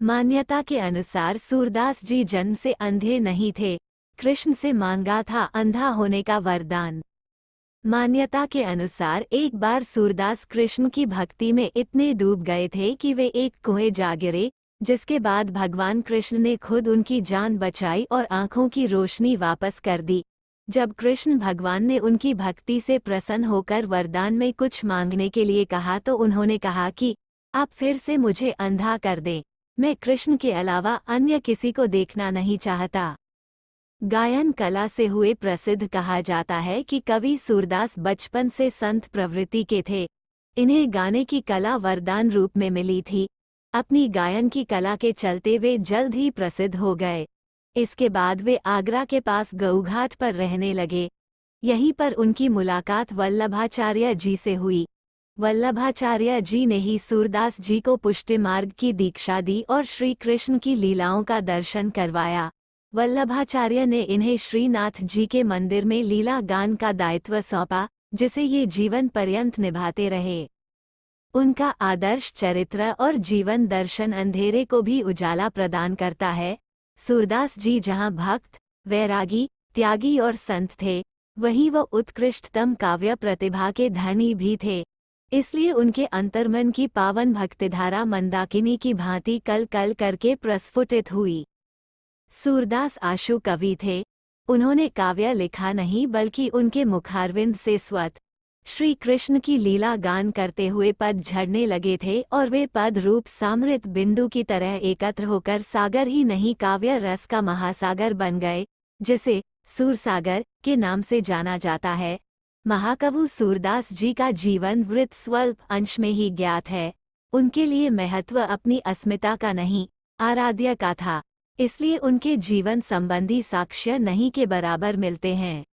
मान्यता के अनुसार सूरदास जी जन्म से अंधे नहीं थे, कृष्ण से मांगा था अंधा होने का वरदान। मान्यता के अनुसार एक बार सूरदास कृष्ण की भक्ति में इतने डूब गए थे कि वे एक कुएं जा गिरे, जिसके बाद भगवान कृष्ण ने खुद उनकी जान बचाई और आंखों की रोशनी वापस कर दी। जब कृष्ण भगवान ने उनकी भक्ति से प्रसन्न होकर वरदान में कुछ मांगने के लिए कहा तो उन्होंने कहा कि आप फिर से मुझे अंधा कर दें, मैं कृष्ण के अलावा अन्य किसी को देखना नहीं चाहता। गायन कला से हुए प्रसिद्ध कहा जाता है कि कवि सूरदास बचपन से संत प्रवृत्ति के थे। इन्हें गाने की कला वरदान रूप में मिली थी। अपनी गायन की कला के चलते वे जल्द ही प्रसिद्ध हो गए। इसके बाद वे आगरा के पास गऊघाट पर रहने लगे। यहीं पर उनकी मुलाकात वल्लभाचार्य जी से हुई। वल्लभाचार्य जी ने ही सूरदास जी को पुष्टि मार्ग की दीक्षा दी और श्री कृष्ण की लीलाओं का दर्शन करवाया। वल्लभाचार्य ने इन्हें श्रीनाथ जी के मंदिर में लीला गान का दायित्व सौंपा, जिसे ये जीवन पर्यंत निभाते रहे। उनका आदर्श चरित्र और जीवन दर्शन अंधेरे को भी उजाला प्रदान करता है। सूरदास जी जहाँ भक्त, वैरागी, त्यागी और संत थे, वहीं वो उत्कृष्टतम काव्य प्रतिभा के धनी भी थे। इसलिए उनके अंतर्मन की पावन भक्तिधारा मंदाकिनी की भांति कल कल करके प्रस्फुटित हुई। सूरदास आशु कवि थे। उन्होंने काव्य लिखा नहीं बल्कि उनके मुखारविंद से स्वत श्री कृष्ण की लीला गान करते हुए पद झड़ने लगे थे और वे पद रूप सामृत बिंदु की तरह एकत्र होकर सागर ही नहीं काव्य रस का महासागर बन गए, जिसे सूरसागर के नाम से जाना जाता है। महाकवि सूरदास जी का जीवन वृत्त स्वल्प अंश में ही ज्ञात है। उनके लिए महत्व अपनी अस्मिता का नहीं, आराध्य का था। इसलिए उनके जीवन संबंधी साक्ष्य नहीं के बराबर मिलते हैं।